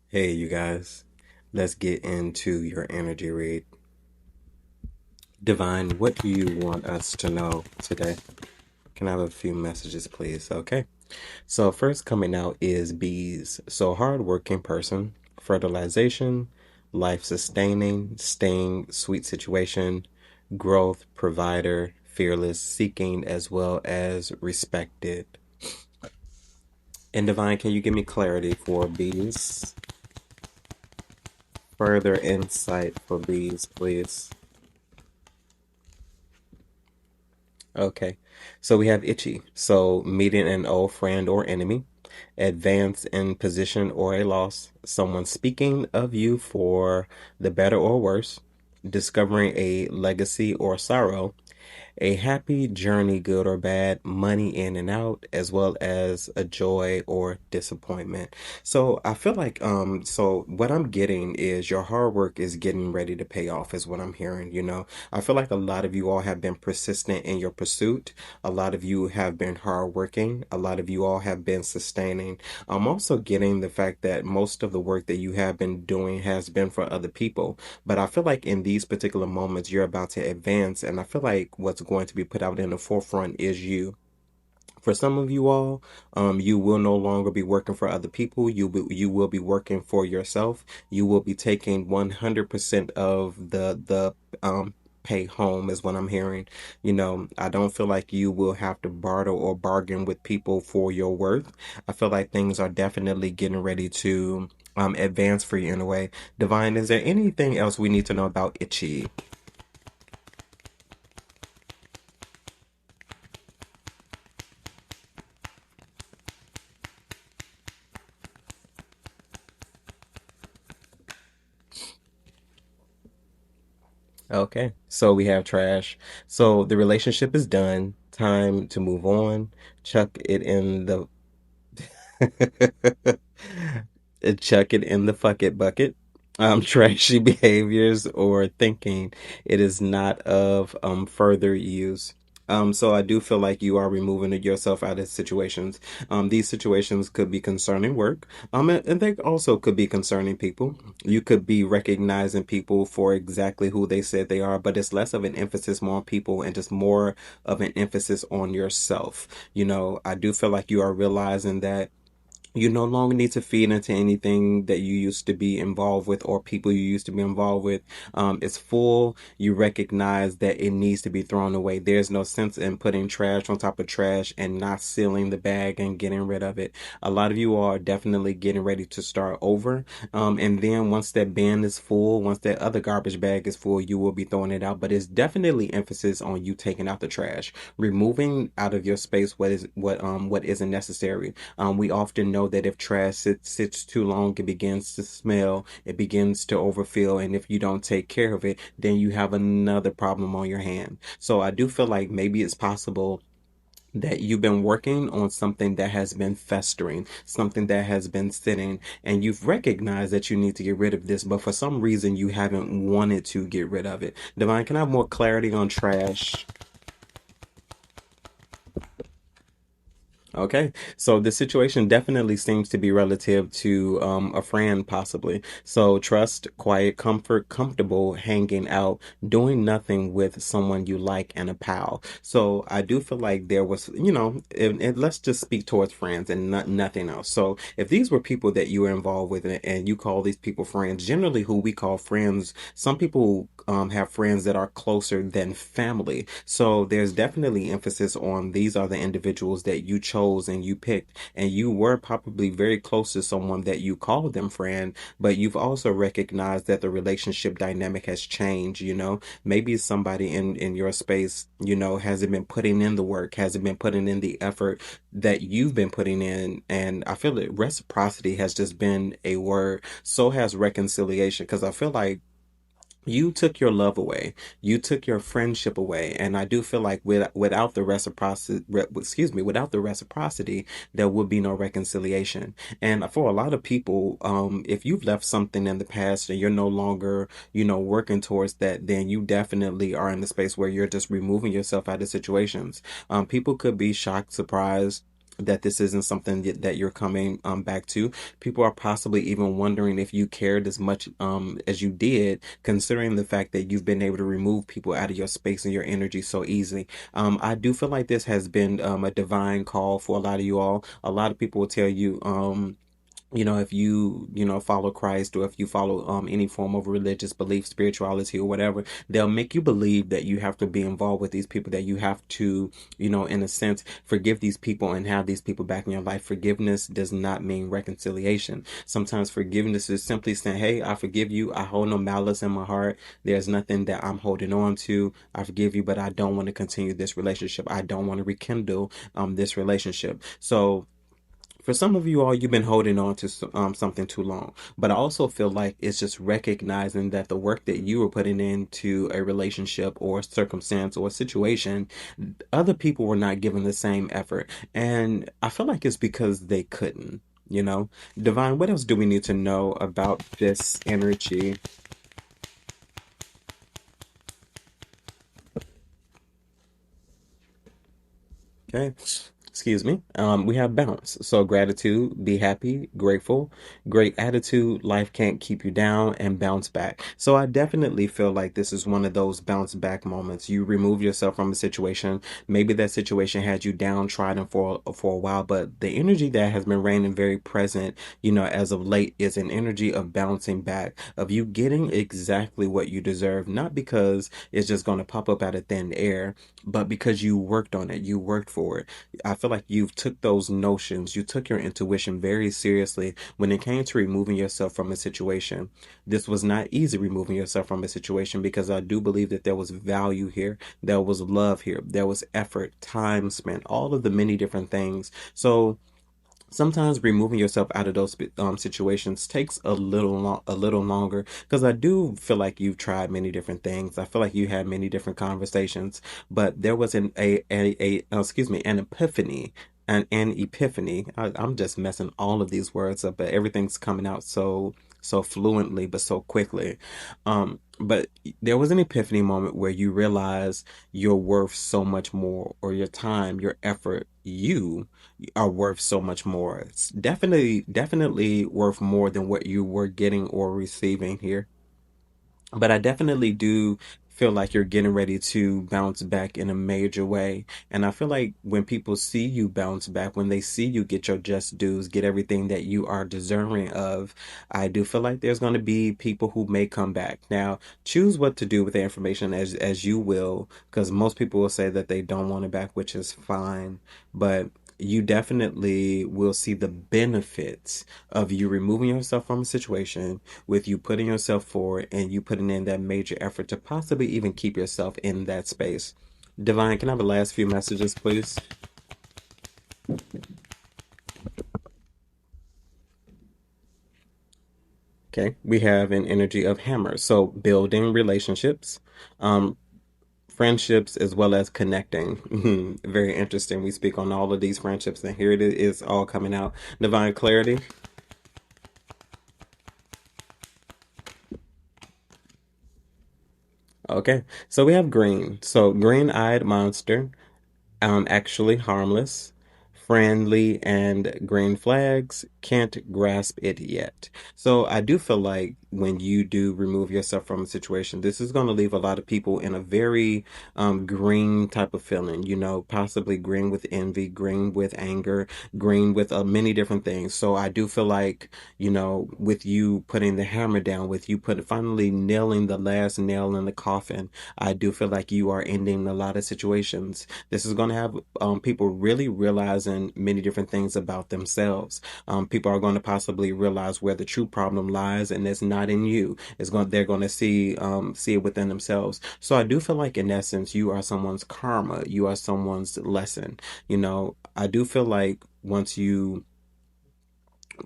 Hey, you guys, let's get into your energy read. Divine, what do you want us to know today? Can I have a few messages, please? Okay. So, first coming out is bees. So, hardworking person, fertilization, life sustaining, staying, sweet situation, growth, provider, fearless, seeking, as well as respected. And Divine, can you give me clarity for bees? Further insight for bees, please. Okay. So we have itchy. So meeting an old friend or enemy, advance in position or a loss, someone speaking of you for the better or worse, discovering a legacy or sorrow, a happy journey, good or bad, money in and out, as well as a joy or disappointment. So I feel like so what I'm getting is your hard work is getting ready to pay off is what I'm hearing. I feel like a lot of you all have been persistent in your pursuit. A lot of you have been hardworking. A lot of you all have been sustaining. I'm also getting the fact that most of the work that you have been doing has been for other people. But I feel like in these particular moments, you're about to advance, and I feel like what's going to be put out in the forefront is you. For some of you all, you will no longer be working for other people. You will be working for yourself. You will be taking 100% of the pay home is what I'm hearing. I don't feel like you will have to barter or bargain with people for your worth. I feel like things are definitely getting ready to advance for you in a way. Divine, is there anything else we need to know about Itchy? Okay, so we have trash. So the relationship is done. Time to move on. Chuck it in the chuck it in the fuck it bucket. Trashy behaviors or thinking it is not of further use. So I do feel like you are removing yourself out of situations. These situations could be concerning work. And they also could be concerning people. You could be recognizing people for exactly who they said they are, but it's less of an emphasis more on people and just more of an emphasis on yourself. I do feel like you are realizing that you no longer need to feed into anything that you used to be involved with or people you used to be involved with. It's full. You recognize that it needs to be thrown away. There's no sense in putting trash on top of trash and not sealing the bag and getting rid of it. A lot of you are definitely getting ready to start over. And then once that bin is full, once that other garbage bag is full, you will be throwing it out. But it's definitely emphasis on you taking out the trash, removing out of your space what isn't necessary. We often know that if trash sits too long, it begins to smell, it begins to overfill, and if you don't take care of it, then you have another problem on your hand. So I do feel like maybe it's possible that you've been working on something that has been festering, something that has been sitting, and you've recognized that you need to get rid of this, but for some reason you haven't wanted to get rid of it. Divine, can I have more clarity on trash? Okay, so the situation definitely seems to be relative to a friend, possibly. So, trust, quiet, comfort, comfortable, hanging out, doing nothing with someone you like, and a pal. So, I do feel like there was, and let's just speak towards friends and nothing else. So, if these were people that you were involved with and you call these people friends, generally who we call friends, some people have friends that are closer than family. So, there's definitely emphasis on these are the individuals that you chose and you picked, and you were probably very close to someone that you called them friend, but you've also recognized that the relationship dynamic has changed. Maybe somebody in your space, hasn't been putting in the work, hasn't been putting in the effort that you've been putting in, and I feel that reciprocity has just been a word. So has reconciliation, because I feel like you took your love away, you took your friendship away, and I do feel like without the reciprocity, without the reciprocity, there would be no reconciliation. And for a lot of people, if you've left something in the past and you're no longer, working towards that, then you definitely are in the space where you're just removing yourself out of situations. People could be shocked, surprised, that this isn't something that you're coming back to. People are possibly even wondering if you cared as much as you did, considering the fact that you've been able to remove people out of your space and your energy so easily. I do feel like this has been a divine call for a lot of you all. A lot of people will tell you, if you follow Christ, or if you follow any form of religious belief, spirituality, or whatever, they'll make you believe that you have to be involved with these people, that you have to, in a sense, forgive these people and have these people back in your life. Forgiveness does not mean reconciliation. Sometimes forgiveness is simply saying, hey, I forgive you. I hold no malice in my heart. There's nothing that I'm holding on to. I forgive you, but I don't want to continue this relationship. I don't want to rekindle this relationship. So for some of you all, you've been holding on to something too long. But I also feel like it's just recognizing that the work that you were putting into a relationship or circumstance or situation, other people were not given the same effort. And I feel like it's because they couldn't, you know? Divine, what else do we need to know about this energy? Okay. Excuse me. We have balance. So gratitude, be happy, grateful, great attitude, life can't keep you down, and bounce back. So I definitely feel like this is one of those bounce back moments. You remove yourself from a situation. Maybe that situation had you downtrodden for a while, but the energy that has been reigning very present, as of late, is an energy of bouncing back, of you getting exactly what you deserve, not because it's just going to pop up out of thin air, but because you worked on it, you worked for it. I feel like you've took those notions, you took your intuition very seriously when it came to removing yourself from a situation. This was not easy, removing yourself from a situation, because I do believe that there was value here, there was love here, there was effort, time spent, all of the many different things. So sometimes removing yourself out of those situations takes a little longer, because I do feel like you've tried many different things. I feel like you had many different conversations, but there was excuse me, an epiphany. An epiphany. I'm just messing all of these words up, but everything's coming out so fluently, but so quickly. But there was an epiphany moment where you realize you're worth so much more, or your time, your effort, you are worth so much more. It's definitely worth more than what you were getting or receiving here. But I definitely do feel like you're getting ready to bounce back in a major way. And I feel like when people see you bounce back, when they see you get your just dues, get everything that you are deserving of, I do feel like there's going to be people who may come back. Now, choose what to do with the information as you will, because most people will say that they don't want it back, which is fine. But you definitely will see the benefits of you removing yourself from a situation, with you putting yourself forward and you putting in that major effort to possibly even keep yourself in that space. Divine, can I have the last few messages, please? Okay, we have an energy of hammer. So building relationships, um, friendships, as well as connecting. Very interesting. We speak on all of these friendships, and here it is all coming out. Divine clarity. Okay, so we have green. So green-eyed monster. Actually harmless, friendly, and green flags can't grasp it yet. So I do feel like when you do remove yourself from a situation, this is going to leave a lot of people in a very green type of feeling, possibly green with envy, green with anger, green with many different things. So I do feel like, with you putting the hammer down, with you finally nailing the last nail in the coffin, I do feel like you are ending a lot of situations. This is going to have people really realizing many different things about themselves. People are going to possibly realize where the true problem lies, and it's not in you. They're going to see it within themselves. So I do feel like, in essence, you are someone's karma. You are someone's lesson. I do feel like once you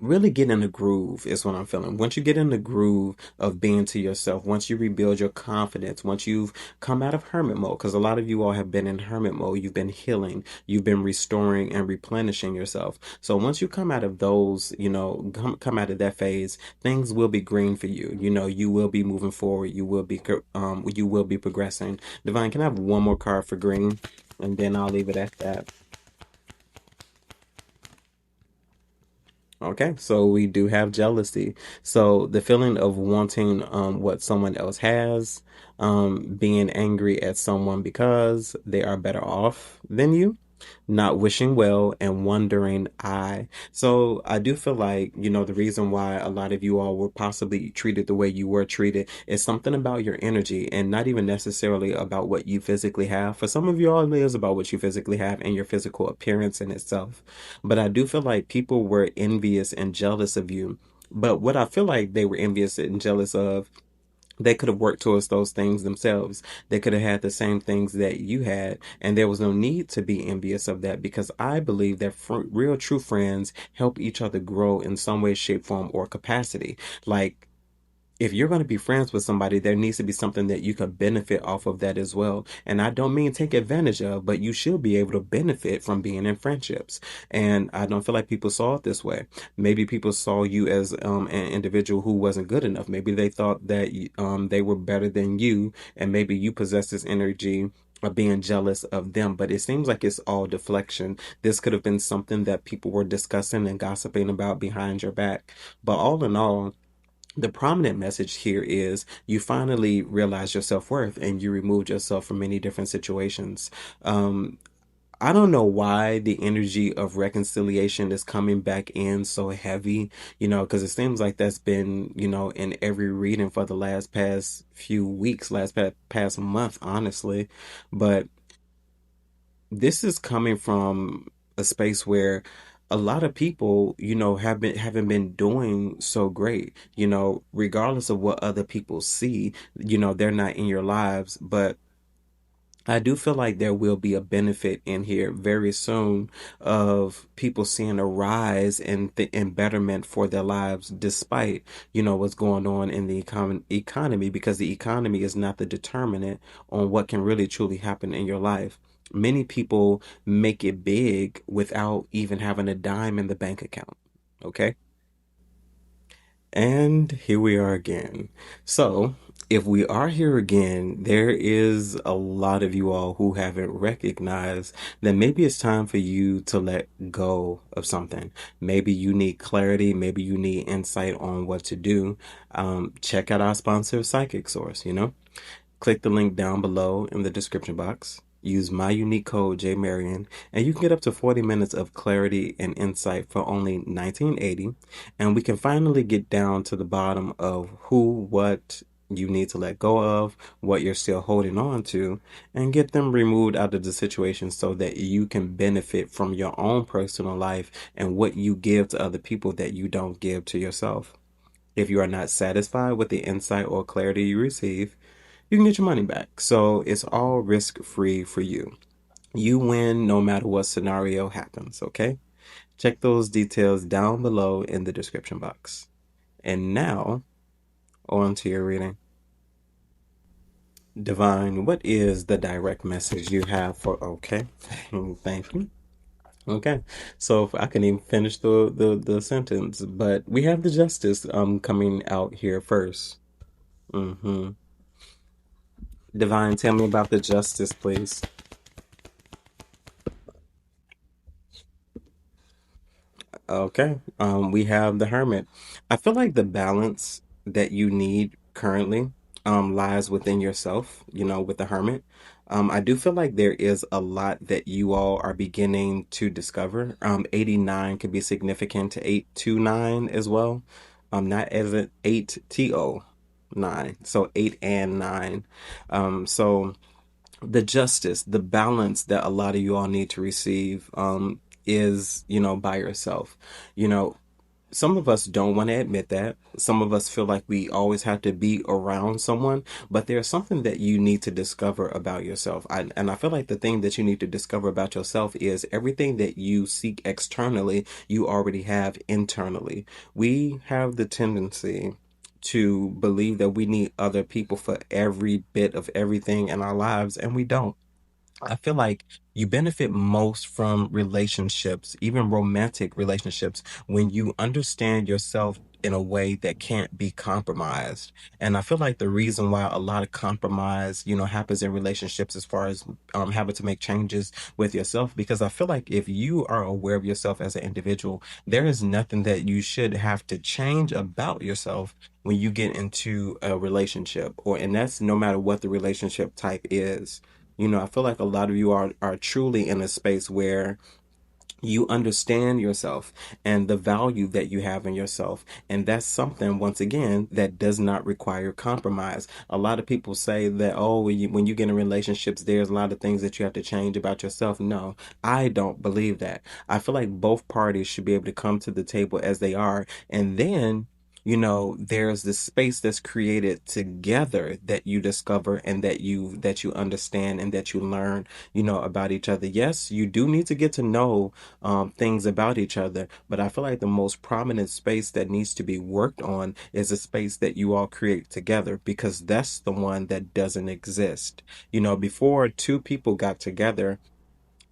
really get in the groove, is what I'm feeling. Once you get in the groove of being to yourself, once you rebuild your confidence, once you've come out of hermit mode, because a lot of you all have been in hermit mode, you've been healing, you've been restoring and replenishing yourself. So once you come out of those, come out of that phase, things will be green for you. You will be moving forward. You will be progressing. Divine, can I have one more card for green, and then I'll leave it at that. Okay, so we do have jealousy. So the feeling of wanting what someone else has, being angry at someone because they are better off than you, not wishing well and wondering I. So I do feel like, the reason why a lot of you all were possibly treated the way you were treated is something about your energy and not even necessarily about what you physically have. For some of you all, it is about what you physically have and your physical appearance in itself. But I do feel like people were envious and jealous of you. But what I feel like they were envious and jealous of, they could have worked towards those things themselves. They could have had the same things that you had, and there was no need to be envious of that because I believe that real true friends help each other grow in some way, shape, form, or capacity. Like, if you're going to be friends with somebody, there needs to be something that you could benefit off of that as well. And I don't mean take advantage of, but you should be able to benefit from being in friendships. And I don't feel like people saw it this way. Maybe people saw you as an individual who wasn't good enough. Maybe they thought that they were better than you, and maybe you possess this energy of being jealous of them, but it seems like it's all deflection. This could have been something that people were discussing and gossiping about behind your back. But all in all, the prominent message here is you finally realize your self-worth and you removed yourself from many different situations. Um, I don't know why the energy of reconciliation is coming back in so heavy, because it seems like that's been, in every reading for the last past few weeks, past month, honestly. But this is coming from a space where a lot of people, haven't been doing so great, regardless of what other people see, they're not in your lives, but I do feel like there will be a benefit in here very soon of people seeing a rise in betterment for their lives, despite what's going on in the economy, because the economy is not the determinant on what can really truly happen in your life. Many people make it big without even having a dime in the bank account. Okay. And here we are again. So, if we are here again, there is a lot of you all who haven't recognized that maybe it's time for you to let go of something. Maybe you need clarity. Maybe you need insight on what to do. Check out our sponsor, Psychic Source, Click the link down below in the description box. Use my unique code JMarion, and you can get up to 40 minutes of clarity and insight for only $19.80. And we can finally get down to the bottom of what you need to let go of, what you're still holding on to, and get them removed out of the situation so that you can benefit from your own personal life and what you give to other people that you don't give to yourself. If you are not satisfied with the insight or clarity you receive, you can get your money back. So it's all risk free for you. You win no matter what scenario happens, okay? Check those details down below in the description box. And now, on to your reading. Divine, what is the direct message you have for okay? Thank you. Okay. So if I can even finish the sentence, but we have the justice coming out here first. Mm-hmm. Divine, tell me about the justice, please. Okay. We have the Hermit. I feel like the balance that you need currently lies within yourself, with the Hermit. I do feel like there is a lot that you all are beginning to discover. 89 could be significant to 829 as well. Not as an 8TO9. So 8 and 9. So the justice, the balance that a lot of you all need to receive is, by yourself. You know, some of us don't want to admit that. Some of us feel like we always have to be around someone, but there's something that you need to discover about yourself. And I feel like the thing that you need to discover about yourself is everything that you seek externally, you already have internally. We have the tendency to believe that we need other people for every bit of everything in our lives, and we don't. I feel like you benefit most from relationships, even romantic relationships, when you understand yourself in a way that can't be compromised. And I feel like the reason why a lot of compromise, happens in relationships as far as having to make changes with yourself, because I feel like if you are aware of yourself as an individual, there is nothing that you should have to change about yourself when you get into a relationship, and that's no matter what the relationship type is. I feel like a lot of you are truly in a space where you understand yourself and the value that you have in yourself. And that's something, once again, that does not require compromise. A lot of people say that, oh, when you get in relationships, there's a lot of things that you have to change about yourself. No, I don't believe that. I feel like both parties should be able to come to the table as they are. And then there's this space that's created together that you discover and that you understand and that you learn, about each other. Yes, you do need to get to know things about each other. But I feel like the most prominent space that needs to be worked on is a space that you all create together, because that's the one that doesn't exist. Before two people got together,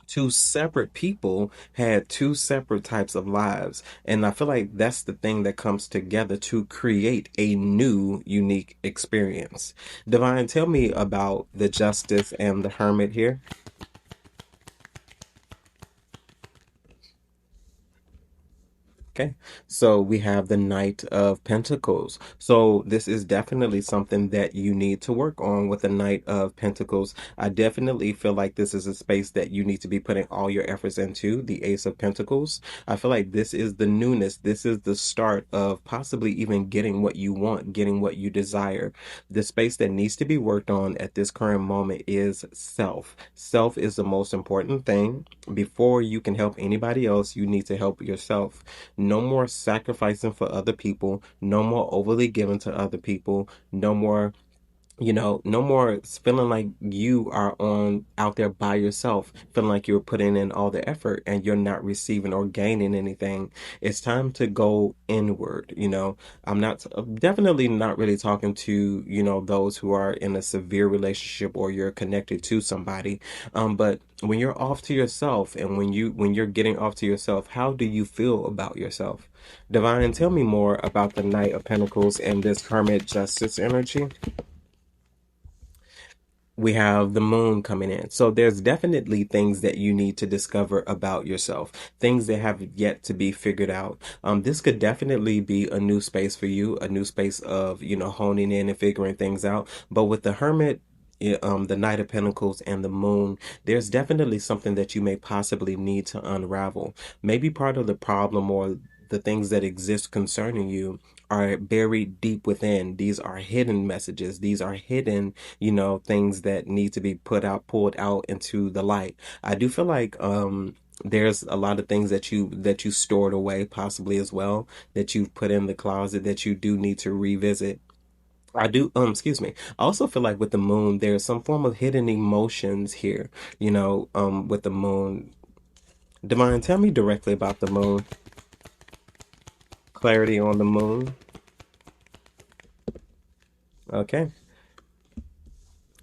two separate people had two separate types of lives. And I feel like that's the thing that comes together to create a new, unique experience. Divine, tell me about the Justice and the Hermit here. Okay, so we have the Knight of Pentacles. So this is definitely something that you need to work on with the Knight of Pentacles. I definitely feel like this is a space that you need to be putting all your efforts into. The Ace of Pentacles. I feel like this is the newness. This is the start of possibly even getting what you want, getting what you desire. The space that needs to be worked on at this current moment is self. Self is the most important thing. Before you can help anybody else, you need to help yourself. No more sacrificing for other people. No more overly giving to other people. No more, no more feeling like you are on out there by yourself, feeling like you're putting in all the effort and you're not receiving or gaining anything. It's time to go inward. I'm definitely not really talking to, those who are in a severe relationship or you're connected to somebody. But when you're off to yourself and when you're getting off to yourself, how do you feel about yourself? Divine, tell me more about the Knight of Pentacles and this Hermit Justice energy. We have the moon coming in. So there's definitely things that you need to discover about yourself, things that have yet to be figured out. This could definitely be a new space for you, a new space of, honing in and figuring things out. But with the Hermit, the Knight of Pentacles and the Moon, there's definitely something that you may possibly need to unravel. Maybe part of the problem or the things that exist concerning you are buried deep within. These are hidden messages. These are hidden, things that need to be pulled out into the light. I do feel like there's a lot of things that you stored away possibly as well, that you've put in the closet that you do need to revisit. I do, excuse me. I also feel like with the moon, there's some form of hidden emotions here, with the moon. Divine, tell me directly about the moon. Clarity on the moon. Okay.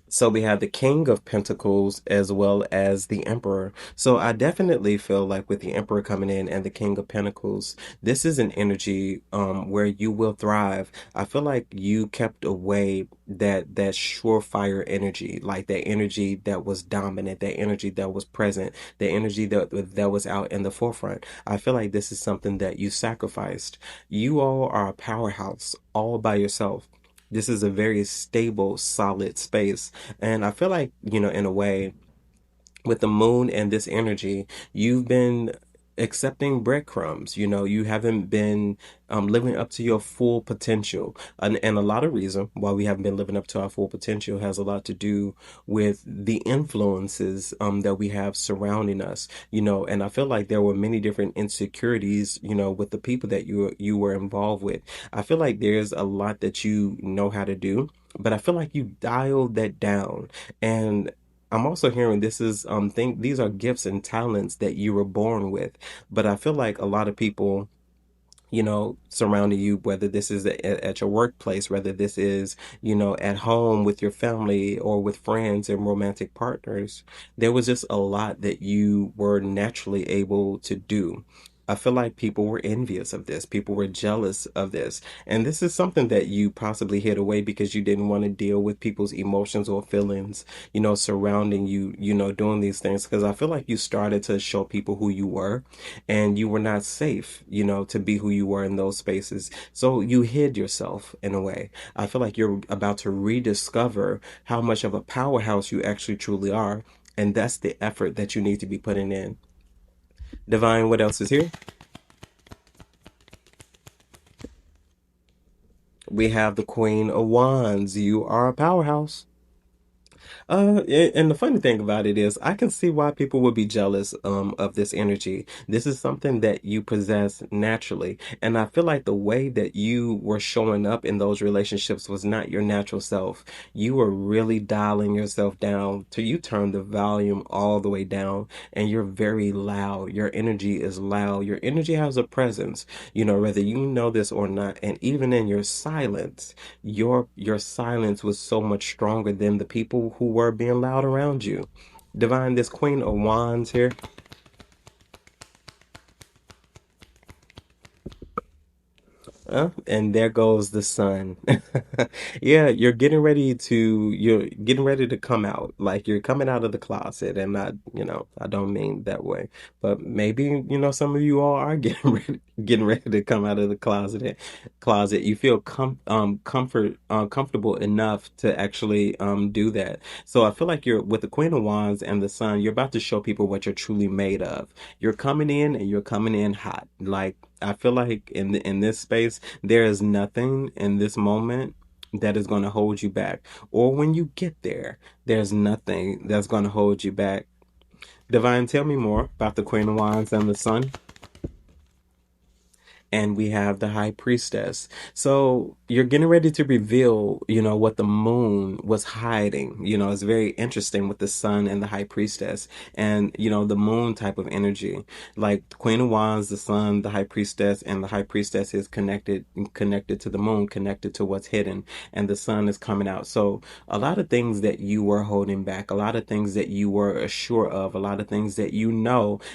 So we have the King of Pentacles as well as the Emperor. So I definitely feel like with the Emperor coming in and the King of Pentacles, this is an energy where you will thrive. I feel like you kept away that surefire energy, like that energy that was dominant, that energy that was present, the energy that was out in the forefront. I feel like this is something that you sacrificed. You all are a powerhouse all by yourself. This is a very stable, solid space. And I feel like, in a way, with the moon and this energy, you've been accepting breadcrumbs. You haven't been living up to your full potential. And a lot of reason why we haven't been living up to our full potential has a lot to do with the influences that we have surrounding us. And I feel like there were many different insecurities, with the people that you were involved with. I feel like there's a lot that you know how to do, but I feel like you dialed that down. And I'm also hearing this is these are gifts and talents that you were born with. But I feel like a lot of people, surrounding you, whether this is at your workplace, whether this is, at home with your family or with friends and romantic partners, there was just a lot that you were naturally able to do. I feel like people were envious of this. People were jealous of this. And this is something that you possibly hid away because you didn't want to deal with people's emotions or feelings, surrounding you, doing these things. Because I feel like you started to show people who you were and you were not safe, to be who you were in those spaces. So you hid yourself in a way. I feel like you're about to rediscover how much of a powerhouse you actually truly are. And that's the effort that you need to be putting in. Divine, what else is here? We have the Queen of Wands. You are a powerhouse. And the funny thing about it is, I can see why people would be jealous of this energy. This is something that you possess naturally, and I feel like the way that you were showing up in those relationships was not your natural self. You were really dialing yourself down till you turn the volume all the way down, and you're very loud. Your energy is loud. Your energy has a presence, whether you know this or not, and even in your silence your silence was so much stronger than the people who were being loud around you. Divine, this Queen of Wands here. And there goes the sun. Yeah, you're getting ready to come out. Like you're coming out of the closet, and not, I don't mean that way. But maybe, some of you all are getting ready to come out of the closet. You feel comfortable enough to actually do that. So I feel like you're with the Queen of Wands and the sun, you're about to show people what you're truly made of. You're coming in and you're coming in hot. Like I feel like in this space, there is nothing in this moment that is going to hold you back. Or when you get there, there's nothing that's going to hold you back. Divine, tell me more about the Queen of Wands and the Sun. And we have the high priestess. So you're getting ready to reveal, what the moon was hiding. It's very interesting with the sun and the high priestess and, the moon type of energy. Like the Queen of Wands, the sun, the high priestess, and the high priestess is connected to the moon, connected to what's hidden, and the sun is coming out. So a lot of things that you were holding back, a lot of things that you were sure of, a lot of things that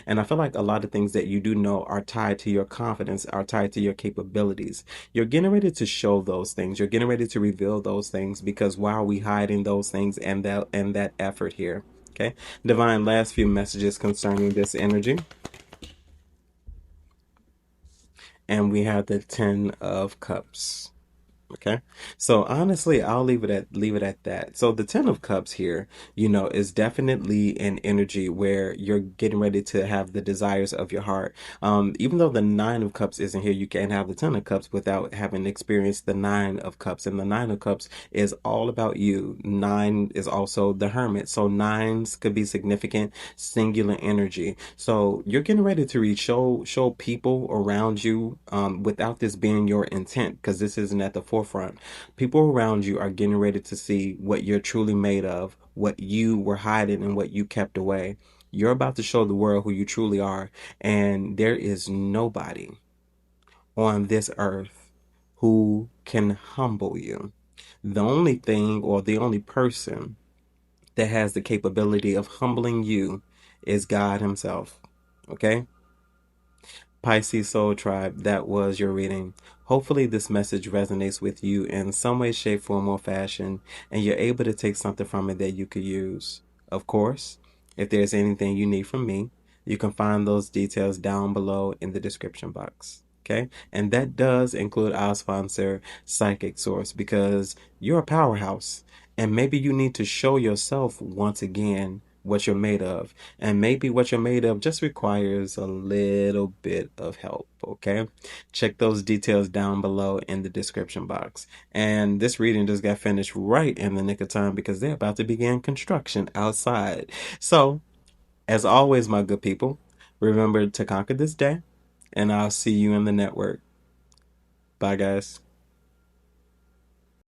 and I feel like a lot of things that you do know are tied to your confidence, are tied to your capabilities. You're getting ready to show those things. You're getting ready to reveal those things because why are we hiding those things and that effort here? Okay. Divine, last few messages concerning this energy. And we have the 10 of Cups. Okay. So honestly, I'll leave it at that. So the 10 of Cups here, is definitely an energy where you're getting ready to have the desires of your heart. Even though the 9 of Cups isn't here, you can't have the 10 of Cups without having experienced the 9 of Cups. And the 9 of Cups is all about you. 9 is also the Hermit. So nines could be significant, singular energy. So you're getting ready to show people around you, without this being your intent, because this isn't at the forefront. People around you are getting ready to see what you're truly made of, what you were hiding and what you kept away. You're about to show the world who you truly are, and there is nobody on this earth who can humble you. The only thing or the only person that has the capability of humbling you is God Himself. Okay? Pisces Soul Tribe, that was your reading. Hopefully, this message resonates with you in some way, shape, form, or fashion, and you're able to take something from it that you could use. Of course, if there's anything you need from me, you can find those details down below in the description box. Okay? And that does include our sponsor, Psychic Source, because you're a powerhouse. And maybe you need to show yourself once again what you're made of. And maybe what you're made of just requires a little bit of help, okay? Check those details down below in the description box. And this reading just got finished right in the nick of time because they're about to begin construction outside. So, as always, my good people, remember to conquer this day, and I'll see you in the network. Bye, guys.